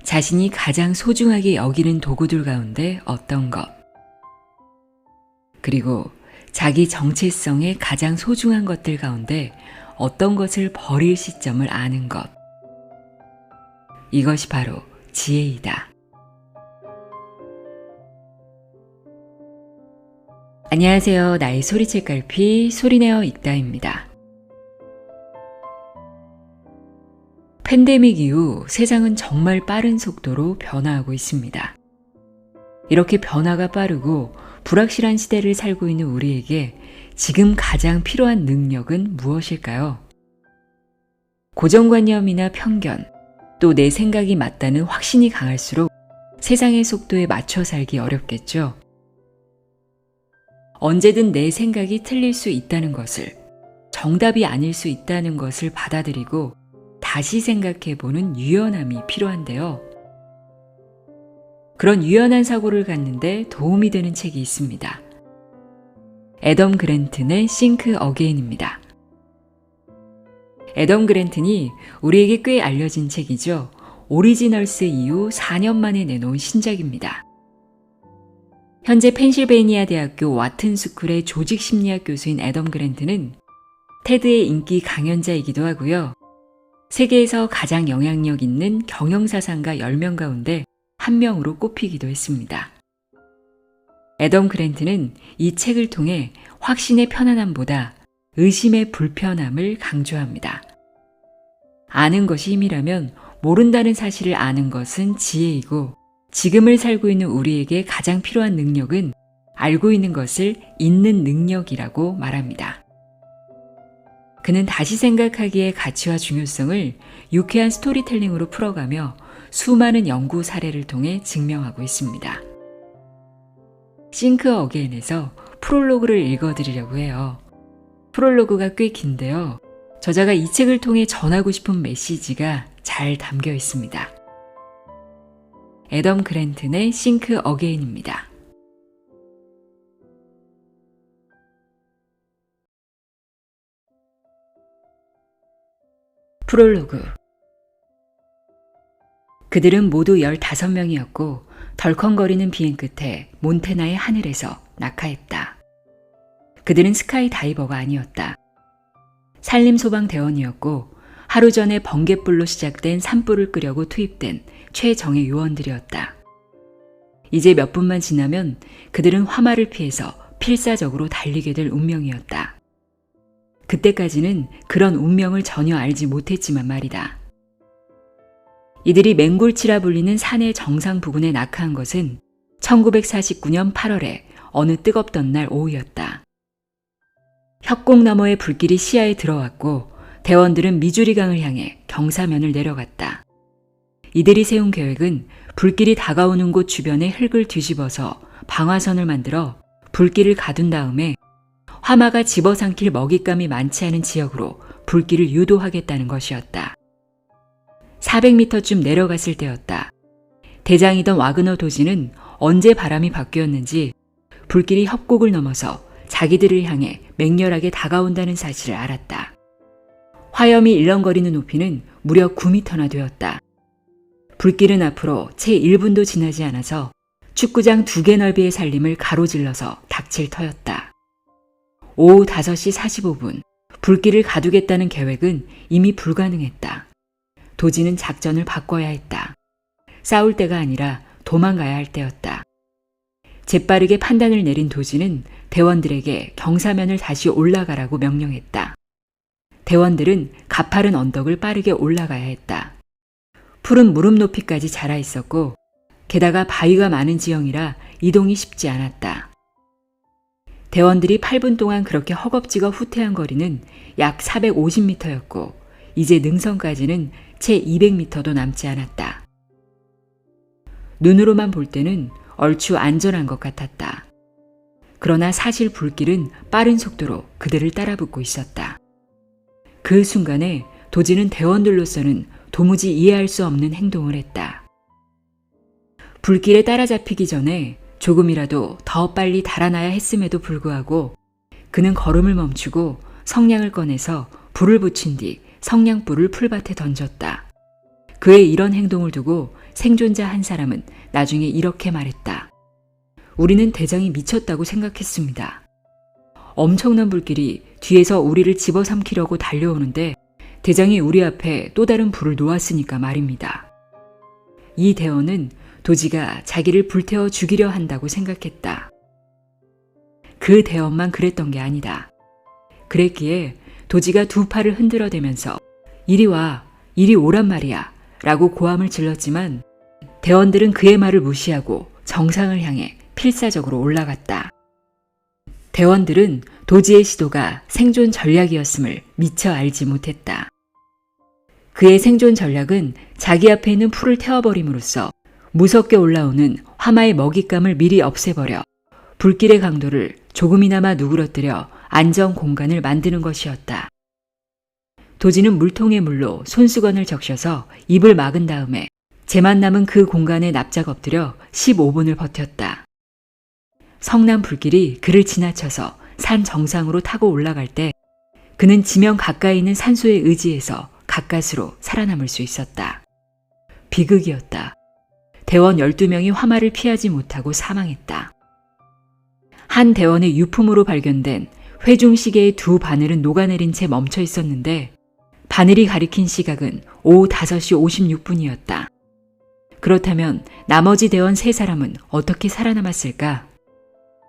자신이 가장 소중하게 여기는 도구들 가운데 어떤 것, 그리고 자기 정체성의 가장 소중한 것들 가운데 어떤 것을 버릴 시점을 아는 것. 이것이 바로 지혜이다. 안녕하세요. 나의 소리책갈피 소리내어 읽다입니다. 팬데믹 이후 세상은 정말 빠른 속도로 변화하고 있습니다. 이렇게 변화가 빠르고 불확실한 시대를 살고 있는 우리에게 지금 가장 필요한 능력은 무엇일까요? 고정관념이나 편견, 또 내 생각이 맞다는 확신이 강할수록 세상의 속도에 맞춰 살기 어렵겠죠. 언제든 내 생각이 틀릴 수 있다는 것을, 정답이 아닐 수 있다는 것을 받아들이고 다시 생각해보는 유연함이 필요한데요. 그런 유연한 사고를 갖는데 도움이 되는 책이 있습니다. 애덤 그랜튼의 Think Again입니다. 애덤 그랜튼이 우리에게 꽤 알려진 책이죠. 오리지널스 이후 4년 만에 내놓은 신작입니다. 현재 펜실베이니아 대학교 와튼 스쿨의 조직심리학 교수인 애덤 그랜튼은 테드의 인기 강연자이기도 하고요. 세계에서 가장 영향력 있는 경영사상가 10명 가운데 한 명으로 꼽히기도 했습니다. 애덤 그랜튼은 이 책을 통해 확신의 편안함보다 의심의 불편함을 강조합니다. 아는 것이 힘이라면 모른다는 사실을 아는 것은 지혜이고, 지금을 살고 있는 우리에게 가장 필요한 능력은 알고 있는 것을 잊는 능력이라고 말합니다. 그는 다시 생각하기의 가치와 중요성을 유쾌한 스토리텔링으로 풀어가며 수많은 연구 사례를 통해 증명하고 있습니다. Think Again에서 프롤로그를 읽어드리려고 해요. 프롤로그가 꽤 긴데요. 저자가 이 책을 통해 전하고 싶은 메시지가 잘 담겨 있습니다. 애덤 그랜튼의 Think Again입니다. 프롤로그. 그들은 모두 15명이었고 덜컹거리는 비행 끝에 몬태나의 하늘에서 낙하했다. 그들은 스카이 다이버가 아니었다. 산림소방대원이었고 하루 전에 번갯불로 시작된 산불을 끄려고 투입된 최정예 요원들이었다. 이제 몇 분만 지나면 그들은 화마를 피해서 필사적으로 달리게 될 운명이었다. 그때까지는 그런 운명을 전혀 알지 못했지만 말이다. 이들이 맹골치라 불리는 산의 정상 부근에 낙하한 것은 1949년 8월에 어느 뜨겁던 날 오후였다. 협곡 너머의 불길이 시야에 들어왔고 대원들은 미주리강을 향해 경사면을 내려갔다. 이들이 세운 계획은 불길이 다가오는 곳 주변의 흙을 뒤집어서 방화선을 만들어 불길을 가둔 다음에 화마가 집어삼킬 먹잇감이 많지 않은 지역으로 불길을 유도하겠다는 것이었다. 400m쯤 내려갔을 때였다. 대장이던 와그너 도지는 언제 바람이 바뀌었는지 불길이 협곡을 넘어서 자기들을 향해 맹렬하게 다가온다는 사실을 알았다. 화염이 일렁거리는 높이는 무려 9m나 되었다. 불길은 앞으로 채 1분도 지나지 않아서 축구장 2개 넓이의 산림을 가로질러서 닥칠 터였다. 오후 5시 45분, 불길을 가두겠다는 계획은 이미 불가능했다. 도지는 작전을 바꿔야 했다. 싸울 때가 아니라 도망가야 할 때였다. 재빠르게 판단을 내린 도지는 대원들에게 경사면을 다시 올라가라고 명령했다. 대원들은 가파른 언덕을 빠르게 올라가야 했다. 풀은 무릎 높이까지 자라 있었고 게다가 바위가 많은 지형이라 이동이 쉽지 않았다. 대원들이 8분 동안 그렇게 허겁지겁 후퇴한 거리는 약 450m였고 이제 능선까지는 채 200m도 남지 않았다. 눈으로만 볼 때는 얼추 안전한 것 같았다. 그러나 사실 불길은 빠른 속도로 그들을 따라붙고 있었다. 그 순간에 도지는 대원들로서는 도무지 이해할 수 없는 행동을 했다. 불길에 따라잡히기 전에 조금이라도 더 빨리 달아나야 했음에도 불구하고 그는 걸음을 멈추고 성냥을 꺼내서 불을 붙인 뒤 성냥불을 풀밭에 던졌다. 그의 이런 행동을 두고 생존자 한 사람은 나중에 이렇게 말했다. 우리는 대장이 미쳤다고 생각했습니다. 엄청난 불길이 뒤에서 우리를 집어삼키려고 달려오는데 대장이 우리 앞에 또 다른 불을 놓았으니까 말입니다. 이 대원은 도지가 자기를 불태워 죽이려 한다고 생각했다. 그 대원만 그랬던 게 아니다. 그랬기에 도지가 두 팔을 흔들어대면서 이리 와, 이리 오란 말이야 라고 고함을 질렀지만 대원들은 그의 말을 무시하고 정상을 향해 필사적으로 올라갔다. 대원들은 도지의 시도가 생존 전략이었음을 미처 알지 못했다. 그의 생존 전략은 자기 앞에 있는 풀을 태워버림으로써 무섭게 올라오는 화마의 먹잇감을 미리 없애버려 불길의 강도를 조금이나마 누그러뜨려 안전 공간을 만드는 것이었다. 도지는 물통에 물로 손수건을 적셔서 입을 막은 다음에 재만 남은 그 공간에 납작 엎드려 15분을 버텼다. 성난 불길이 그를 지나쳐서 산 정상으로 타고 올라갈 때 그는 지면 가까이 있는 산소에 의지해서 가까스로 살아남을 수 있었다. 비극이었다. 대원 12명이 화마를 피하지 못하고 사망했다. 한 대원의 유품으로 발견된 회중시계의 두 바늘은 녹아내린 채 멈춰 있었는데 바늘이 가리킨 시각은 오후 5시 56분이었다. 그렇다면 나머지 대원 3사람은 어떻게 살아남았을까?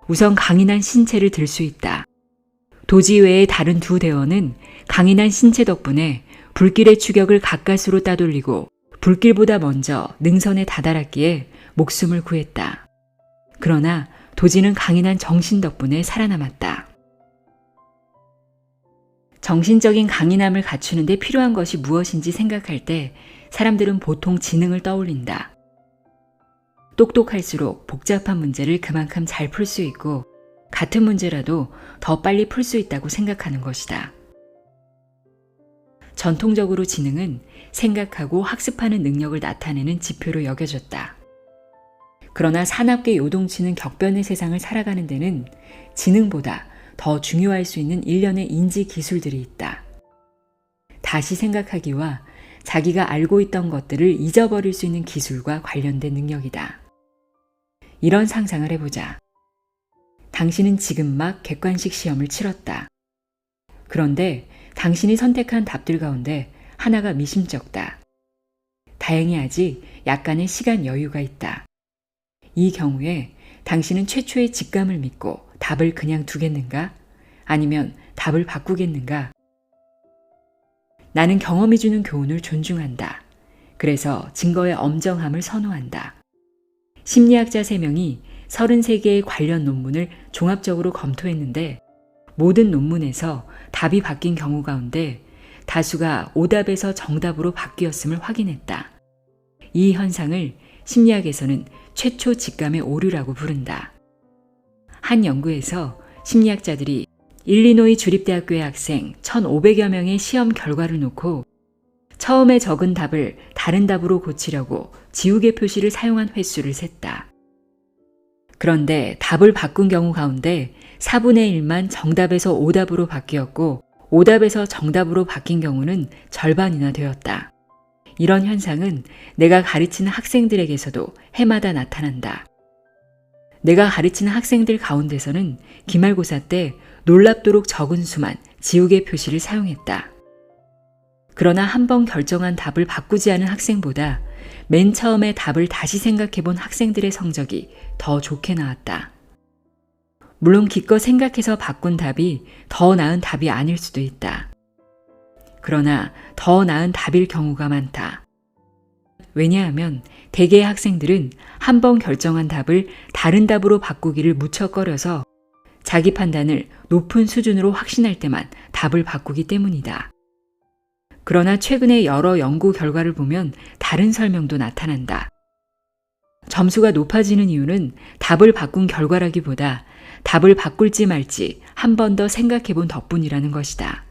우선 강인한 신체를 들 수 있다. 도지 외의 다른 두 대원은 강인한 신체 덕분에 불길의 추격을 가까스로 따돌리고 불길보다 먼저 능선에 다다랐기에 목숨을 구했다. 그러나 도지는 강인한 정신 덕분에 살아남았다. 정신적인 강인함을 갖추는 데 필요한 것이 무엇인지 생각할 때 사람들은 보통 지능을 떠올린다. 똑똑할수록 복잡한 문제를 그만큼 잘 풀 수 있고 같은 문제라도 더 빨리 풀 수 있다고 생각하는 것이다. 전통적으로 지능은 생각하고 학습하는 능력을 나타내는 지표로 여겨졌다. 그러나 산업계 요동치는 격변의 세상을 살아가는 데는 지능보다 더 중요할 수 있는 일련의 인지 기술들이 있다. 다시 생각하기와 자기가 알고 있던 것들을 잊어버릴 수 있는 기술과 관련된 능력이다. 이런 상상을 해보자. 당신은 지금 막 객관식 시험을 치렀다. 그런데 당신이 선택한 답들 가운데 하나가 미심쩍다. 다행히 아직 약간의 시간 여유가 있다. 이 경우에 당신은 최초의 직감을 믿고 답을 그냥 두겠는가? 아니면 답을 바꾸겠는가? 나는 경험이 주는 교훈을 존중한다. 그래서 증거의 엄정함을 선호한다. 심리학자 3명이 33개의 관련 논문을 종합적으로 검토했는데 모든 논문에서 답이 바뀐 경우 가운데 다수가 오답에서 정답으로 바뀌었음을 확인했다. 이 현상을 심리학에서는 최초 직감의 오류라고 부른다. 한 연구에서 심리학자들이 일리노이 주립대학교의 학생 1,500여 명의 시험 결과를 놓고 처음에 적은 답을 다른 답으로 고치려고 지우개 표시를 사용한 횟수를 셌다. 그런데 답을 바꾼 경우 가운데 4분의 1만 정답에서 오답으로 바뀌었고 오답에서 정답으로 바뀐 경우는 절반이나 되었다. 이런 현상은 내가 가르치는 학생들에게서도 해마다 나타난다. 내가 가르치는 학생들 가운데서는 기말고사 때 놀랍도록 적은 수만 지우개 표시를 사용했다. 그러나 한 번 결정한 답을 바꾸지 않은 학생보다 맨 처음에 답을 다시 생각해 본 학생들의 성적이 더 좋게 나왔다. 물론 기껏 생각해서 바꾼 답이 더 나은 답이 아닐 수도 있다. 그러나 더 나은 답일 경우가 많다. 왜냐하면 대개의 학생들은 한 번 결정한 답을 다른 답으로 바꾸기를 무척 꺼려서 자기 판단을 높은 수준으로 확신할 때만 답을 바꾸기 때문이다. 그러나 최근의 여러 연구 결과를 보면 다른 설명도 나타난다. 점수가 높아지는 이유는 답을 바꾼 결과라기보다 답을 바꿀지 말지 한 번 더 생각해 본 덕분이라는 것이다.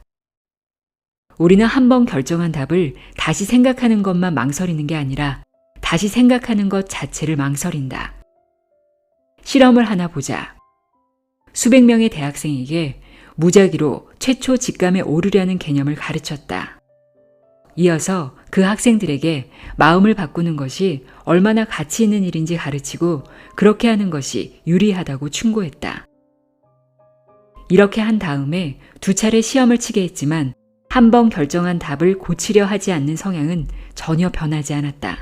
우리는 한 번 결정한 답을 다시 생각하는 것만 망설이는 게 아니라 다시 생각하는 것 자체를 망설인다. 실험을 하나 보자. 수백 명의 대학생에게 무작위로 최초 직감에 오르려는 개념을 가르쳤다. 이어서 그 학생들에게 마음을 바꾸는 것이 얼마나 가치 있는 일인지 가르치고 그렇게 하는 것이 유리하다고 충고했다. 이렇게 한 다음에 2차례 시험을 치게 했지만 한 번 결정한 답을 고치려 하지 않는 성향은 전혀 변하지 않았다.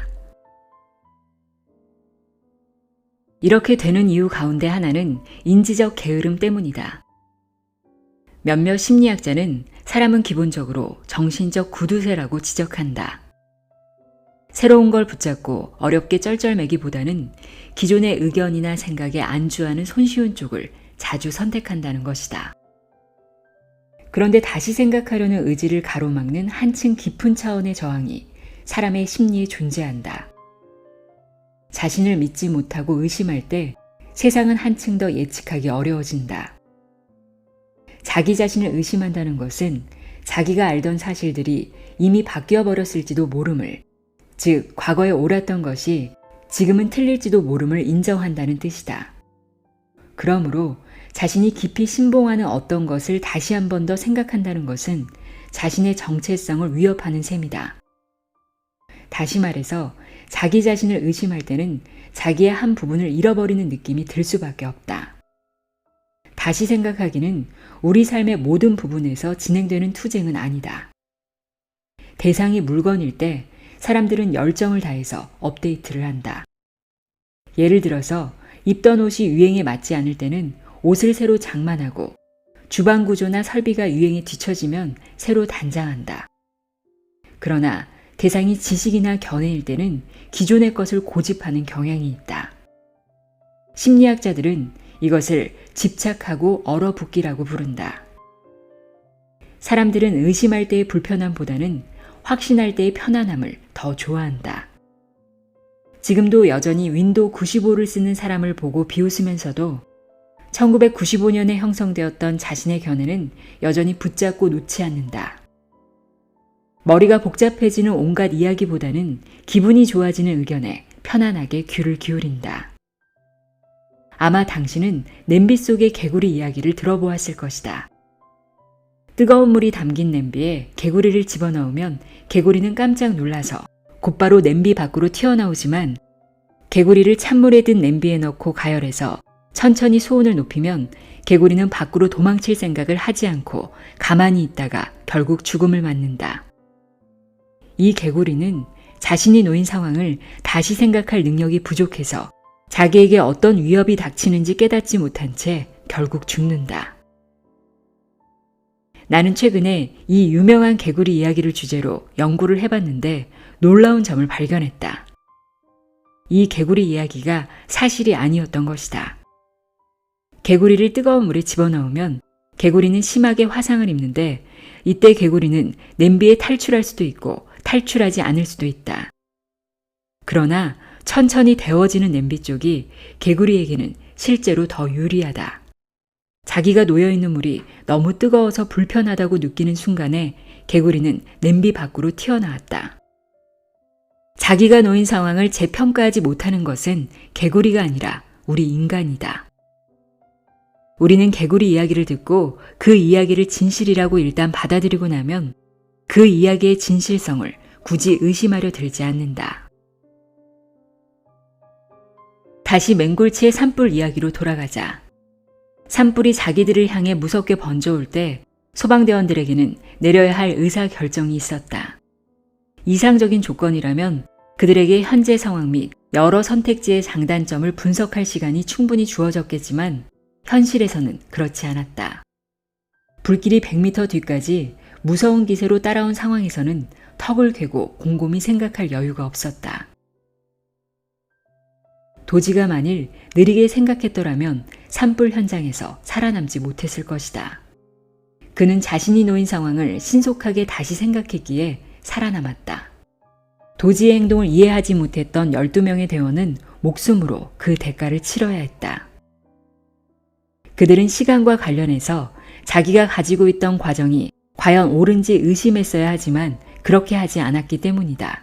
이렇게 되는 이유 가운데 하나는 인지적 게으름 때문이다. 몇몇 심리학자는 사람은 기본적으로 정신적 구두쇠라고 지적한다. 새로운 걸 붙잡고 어렵게 쩔쩔매기보다는 기존의 의견이나 생각에 안주하는 손쉬운 쪽을 자주 선택한다는 것이다. 그런데 다시 생각하려는 의지를 가로막는 한층 깊은 차원의 저항이 사람의 심리에 존재한다. 자신을 믿지 못하고 의심할 때 세상은 한층 더 예측하기 어려워진다. 자기 자신을 의심한다는 것은 자기가 알던 사실들이 이미 바뀌어 버렸을지도 모름을, 즉 과거에 옳았던 것이 지금은 틀릴지도 모름을 인정한다는 뜻이다. 그러므로 자신이 깊이 신봉하는 어떤 것을 다시 한 번 더 생각한다는 것은 자신의 정체성을 위협하는 셈이다. 다시 말해서 자기 자신을 의심할 때는 자기의 한 부분을 잃어버리는 느낌이 들 수밖에 없다. 다시 생각하기는 우리 삶의 모든 부분에서 진행되는 투쟁은 아니다. 대상이 물건일 때 사람들은 열정을 다해서 업데이트를 한다. 예를 들어서 입던 옷이 유행에 맞지 않을 때는 옷을 새로 장만하고 주방 구조나 설비가 유행에 뒤처지면 새로 단장한다. 그러나 대상이 지식이나 견해일 때는 기존의 것을 고집하는 경향이 있다. 심리학자들은 이것을 집착하고 얼어붙기라고 부른다. 사람들은 의심할 때의 불편함보다는 확신할 때의 편안함을 더 좋아한다. 지금도 여전히 윈도우 95를 쓰는 사람을 보고 비웃으면서도 1995년에 형성되었던 자신의 견해는 여전히 붙잡고 놓지 않는다. 머리가 복잡해지는 온갖 이야기보다는 기분이 좋아지는 의견에 편안하게 귀를 기울인다. 아마 당신은 냄비 속의 개구리 이야기를 들어보았을 것이다. 뜨거운 물이 담긴 냄비에 개구리를 집어넣으면 개구리는 깜짝 놀라서 곧바로 냄비 밖으로 튀어나오지만 개구리를 찬물에 든 냄비에 넣고 가열해서 천천히 수온을 높이면 개구리는 밖으로 도망칠 생각을 하지 않고 가만히 있다가 결국 죽음을 맞는다. 이 개구리는 자신이 놓인 상황을 다시 생각할 능력이 부족해서 자기에게 어떤 위협이 닥치는지 깨닫지 못한 채 결국 죽는다. 나는 최근에 이 유명한 개구리 이야기를 주제로 연구를 해봤는데 놀라운 점을 발견했다. 이 개구리 이야기가 사실이 아니었던 것이다. 개구리를 뜨거운 물에 집어넣으면 개구리는 심하게 화상을 입는데 이때 개구리는 냄비에 탈출할 수도 있고 탈출하지 않을 수도 있다. 그러나 천천히 데워지는 냄비 쪽이 개구리에게는 실제로 더 유리하다. 자기가 놓여있는 물이 너무 뜨거워서 불편하다고 느끼는 순간에 개구리는 냄비 밖으로 튀어나왔다. 자기가 놓인 상황을 재평가하지 못하는 것은 개구리가 아니라 우리 인간이다. 우리는 개구리 이야기를 듣고 그 이야기를 진실이라고 일단 받아들이고 나면 그 이야기의 진실성을 굳이 의심하려 들지 않는다. 다시 맹골치의 산불 이야기로 돌아가자. 산불이 자기들을 향해 무섭게 번져올 때 소방대원들에게는 내려야 할 의사결정이 있었다. 이상적인 조건이라면 그들에게 현재 상황 및 여러 선택지의 장단점을 분석할 시간이 충분히 주어졌겠지만 현실에서는 그렇지 않았다. 불길이 100m 뒤까지 무서운 기세로 따라온 상황에서는 턱을 괴고 곰곰이 생각할 여유가 없었다. 도지가 만일 느리게 생각했더라면 산불 현장에서 살아남지 못했을 것이다. 그는 자신이 놓인 상황을 신속하게 다시 생각했기에 살아남았다. 도지의 행동을 이해하지 못했던 12명의 대원은 목숨으로 그 대가를 치러야 했다. 그들은 시간과 관련해서 자기가 가지고 있던 과정이 과연 옳은지 의심했어야 하지만 그렇게 하지 않았기 때문이다.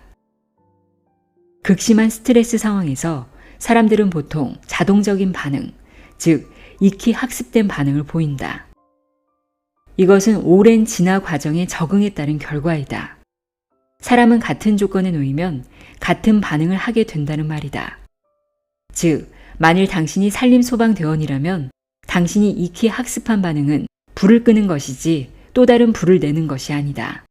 극심한 스트레스 상황에서 사람들은 보통 자동적인 반응, 즉 익히 학습된 반응을 보인다. 이것은 오랜 진화 과정에 적응에 따른 결과이다. 사람은 같은 조건에 놓이면 같은 반응을 하게 된다는 말이다. 즉, 만일 당신이 산림소방대원이라면 당신이 익히 학습한 반응은 불을 끄는 것이지 또 다른 불을 내는 것이 아니다.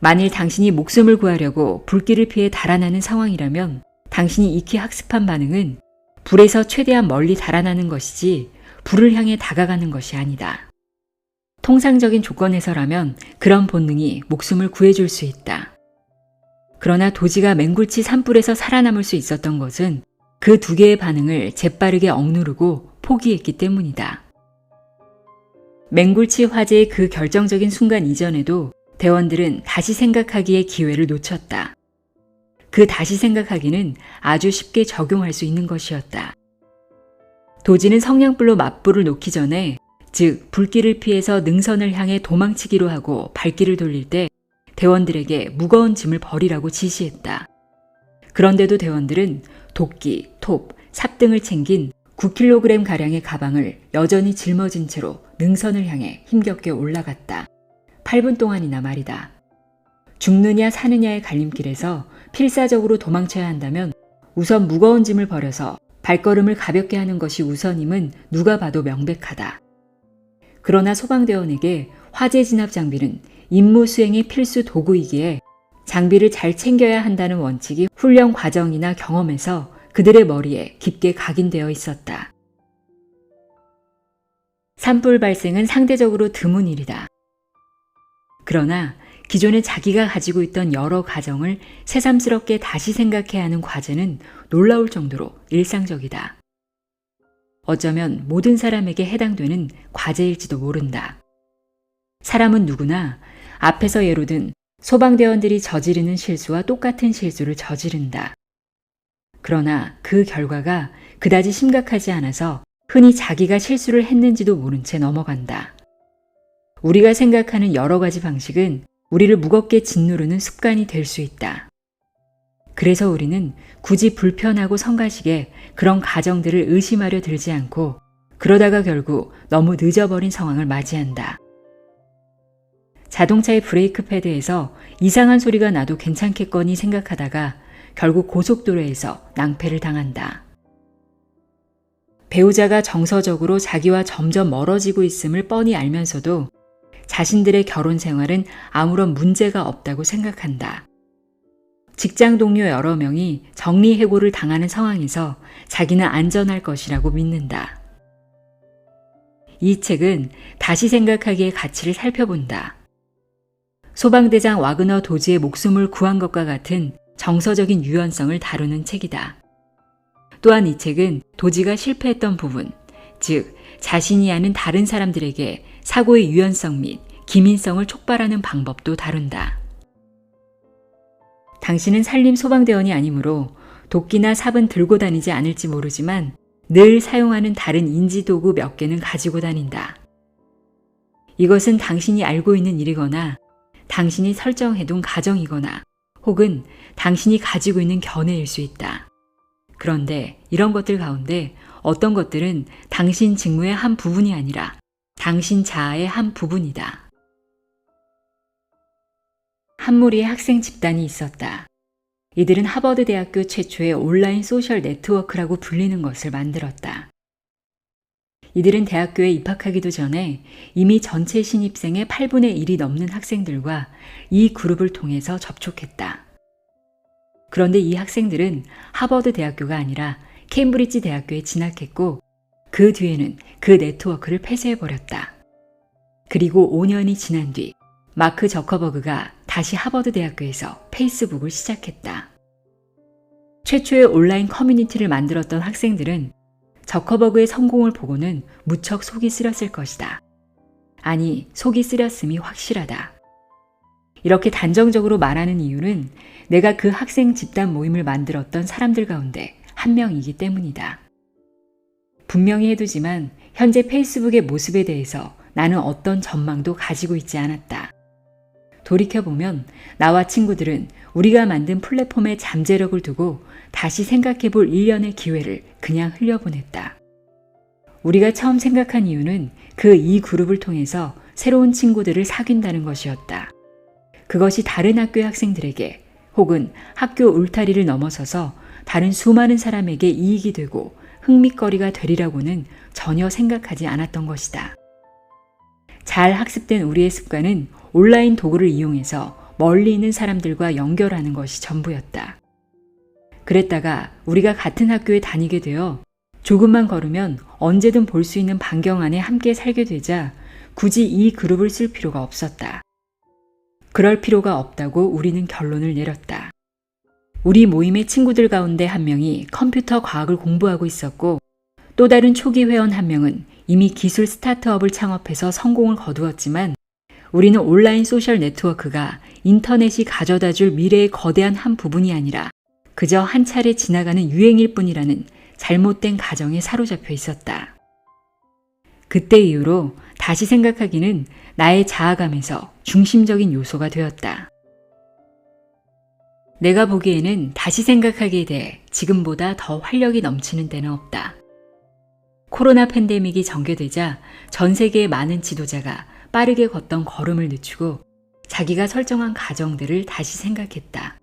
만일 당신이 목숨을 구하려고 불길을 피해 달아나는 상황이라면 당신이 익히 학습한 반응은 불에서 최대한 멀리 달아나는 것이지 불을 향해 다가가는 것이 아니다. 통상적인 조건에서라면 그런 본능이 목숨을 구해줄 수 있다. 그러나 도지가 맹굴치 산불에서 살아남을 수 있었던 것은 그 두 개의 반응을 재빠르게 억누르고 포기했기 때문이다. 맹굴치 화재의 그 결정적인 순간 이전에도 대원들은 다시 생각하기의 기회를 놓쳤다. 그 다시 생각하기는 아주 쉽게 적용할 수 있는 것이었다. 도지는 성냥불로 맞불을 놓기 전에, 즉 불길을 피해서 능선을 향해 도망치기로 하고 발길을 돌릴 때 대원들에게 무거운 짐을 버리라고 지시했다. 그런데도 대원들은 도끼, 톱, 삽 등을 챙긴 9kg가량의 가방을 여전히 짊어진 채로 능선을 향해 힘겹게 올라갔다. 8분 동안이나 말이다. 죽느냐 사느냐의 갈림길에서 필사적으로 도망쳐야 한다면 우선 무거운 짐을 버려서 발걸음을 가볍게 하는 것이 우선임은 누가 봐도 명백하다. 그러나 소방대원에게 화재 진압 장비는 임무 수행의 필수 도구이기에 장비를 잘 챙겨야 한다는 원칙이 훈련 과정이나 경험에서 그들의 머리에 깊게 각인되어 있었다. 산불 발생은 상대적으로 드문 일이다. 그러나 기존에 자기가 가지고 있던 여러 가정을 새삼스럽게 다시 생각해야 하는 과제는 놀라울 정도로 일상적이다. 어쩌면 모든 사람에게 해당되는 과제일지도 모른다. 사람은 누구나 앞에서 예로 든 소방대원들이 저지르는 실수와 똑같은 실수를 저지른다. 그러나 그 결과가 그다지 심각하지 않아서 흔히 자기가 실수를 했는지도 모른 채 넘어간다. 우리가 생각하는 여러 가지 방식은 우리를 무겁게 짓누르는 습관이 될 수 있다. 그래서 우리는 굳이 불편하고 성가시게 그런 가정들을 의심하려 들지 않고 그러다가 결국 너무 늦어버린 상황을 맞이한다. 자동차의 브레이크 패드에서 이상한 소리가 나도 괜찮겠거니 생각하다가 결국 고속도로에서 낭패를 당한다. 배우자가 정서적으로 자기와 점점 멀어지고 있음을 뻔히 알면서도 자신들의 결혼 생활은 아무런 문제가 없다고 생각한다. 직장 동료 여러 명이 정리해고를 당하는 상황에서 자기는 안전할 것이라고 믿는다. 이 책은 다시 생각하기의 가치를 살펴본다. 소방대장 와그너 도지의 목숨을 구한 것과 같은 정서적인 유연성을 다루는 책이다. 또한 이 책은 도지가 실패했던 부분, 즉 자신이 아는 다른 사람들에게 사고의 유연성 및 기민성을 촉발하는 방법도 다룬다. 당신은 산림소방대원이 아니므로 도끼나 삽은 들고 다니지 않을지 모르지만 늘 사용하는 다른 인지도구 몇 개는 가지고 다닌다. 이것은 당신이 알고 있는 일이거나 당신이 설정해둔 가정이거나 혹은 당신이 가지고 있는 견해일 수 있다. 그런데 이런 것들 가운데 어떤 것들은 당신 직무의 한 부분이 아니라 당신 자아의 한 부분이다. 한 무리의 학생 집단이 있었다. 이들은 하버드 대학교 최초의 온라인 소셜 네트워크라고 불리는 것을 만들었다. 이들은 대학교에 입학하기도 전에 이미 전체 신입생의 8분의 1이 넘는 학생들과 이 그룹을 통해서 접촉했다. 그런데 이 학생들은 하버드 대학교가 아니라 케임브리지 대학교에 진학했고 그 뒤에는 그 네트워크를 폐쇄해버렸다. 그리고 5년이 지난 뒤 마크 저커버그가 다시 하버드 대학교에서 페이스북을 시작했다. 최초의 온라인 커뮤니티를 만들었던 학생들은 저커버그의 성공을 보고는 무척 속이 쓰렸을 것이다. 아니, 속이 쓰렸음이 확실하다. 이렇게 단정적으로 말하는 이유는 내가 그 학생 집단 모임을 만들었던 사람들 가운데 한 명이기 때문이다. 분명히 해두지만 현재 페이스북의 모습에 대해서 나는 어떤 전망도 가지고 있지 않았다. 돌이켜보면 나와 친구들은 우리가 만든 플랫폼의 잠재력을 두고 다시 생각해볼 일련의 기회를 그냥 흘려보냈다. 우리가 처음 생각한 이유는 그 이 그룹을 통해서 새로운 친구들을 사귄다는 것이었다. 그것이 다른 학교의 학생들에게 혹은 학교 울타리를 넘어서서 다른 수많은 사람에게 이익이 되고 흥미거리가 되리라고는 전혀 생각하지 않았던 것이다. 잘 학습된 우리의 습관은 온라인 도구를 이용해서 멀리 있는 사람들과 연결하는 것이 전부였다. 그랬다가 우리가 같은 학교에 다니게 되어 조금만 걸으면 언제든 볼 수 있는 반경 안에 함께 살게 되자 굳이 이 그룹을 쓸 필요가 없었다. 그럴 필요가 없다고 우리는 결론을 내렸다. 우리 모임의 친구들 가운데 한 명이 컴퓨터 과학을 공부하고 있었고 또 다른 초기 회원 한 명은 이미 기술 스타트업을 창업해서 성공을 거두었지만 우리는 온라인 소셜 네트워크가 인터넷이 가져다줄 미래의 거대한 한 부분이 아니라 그저 한 차례 지나가는 유행일 뿐이라는 잘못된 가정에 사로잡혀 있었다. 그때 이후로 다시 생각하기는 나의 자아감에서 중심적인 요소가 되었다. 내가 보기에는 다시 생각하기에 대해 지금보다 더 활력이 넘치는 때는 없다. 코로나 팬데믹이 전개되자 전 세계의 많은 지도자가 빠르게 걷던 걸음을 늦추고 자기가 설정한 가정들을 다시 생각했다.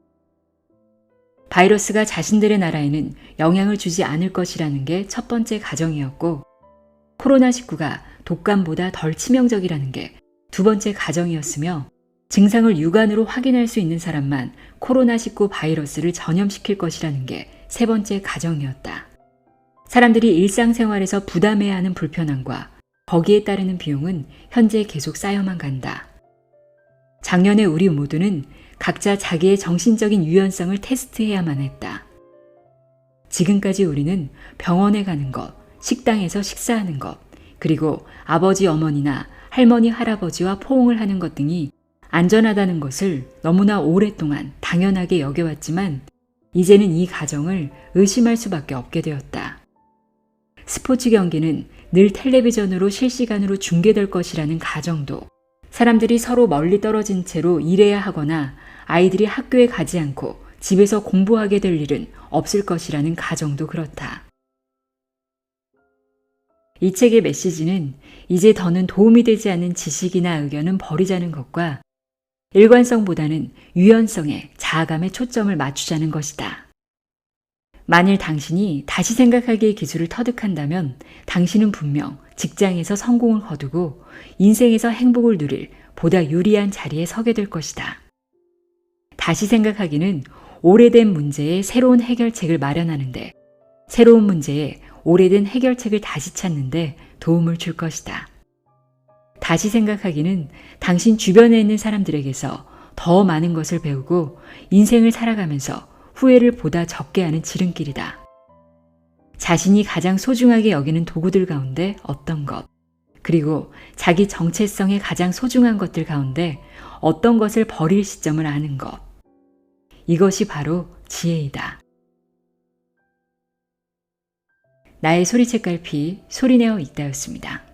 바이러스가 자신들의 나라에는 영향을 주지 않을 것이라는 게 첫 번째 가정이었고 코로나19가 독감보다 덜 치명적이라는 게 두 번째 가정이었으며 증상을 육안으로 확인할 수 있는 사람만 코로나19 바이러스를 전염시킬 것이라는 게 세 번째 가정이었다. 사람들이 일상생활에서 부담해야 하는 불편함과 거기에 따르는 비용은 현재 계속 쌓여만 간다. 작년에 우리 모두는 각자 자기의 정신적인 유연성을 테스트해야만 했다. 지금까지 우리는 병원에 가는 것, 식당에서 식사하는 것, 그리고 아버지 어머니나 할머니 할아버지와 포옹을 하는 것 등이 안전하다는 것을 너무나 오랫동안 당연하게 여겨왔지만 이제는 이 가정을 의심할 수밖에 없게 되었다. 스포츠 경기는 늘 텔레비전으로 실시간으로 중계될 것이라는 가정도 사람들이 서로 멀리 떨어진 채로 일해야 하거나 아이들이 학교에 가지 않고 집에서 공부하게 될 일은 없을 것이라는 가정도 그렇다. 이 책의 메시지는 이제 더는 도움이 되지 않는 지식이나 의견은 버리자는 것과 일관성보다는 유연성에 자아감에 초점을 맞추자는 것이다. 만일 당신이 다시 생각하기의 기술을 터득한다면 당신은 분명 직장에서 성공을 거두고 인생에서 행복을 누릴 보다 유리한 자리에 서게 될 것이다. 다시 생각하기는 오래된 문제에 새로운 해결책을 마련하는데 새로운 문제에 오래된 해결책을 다시 찾는데 도움을 줄 것이다. 다시 생각하기는 당신 주변에 있는 사람들에게서 더 많은 것을 배우고 인생을 살아가면서 후회를 보다 적게 하는 지름길이다. 자신이 가장 소중하게 여기는 도구들 가운데 어떤 것, 그리고 자기 정체성의 가장 소중한 것들 가운데 어떤 것을 버릴 시점을 아는 것. 이것이 바로 지혜이다. 나의 소리책 갈피 소리내어 읽다였습니다.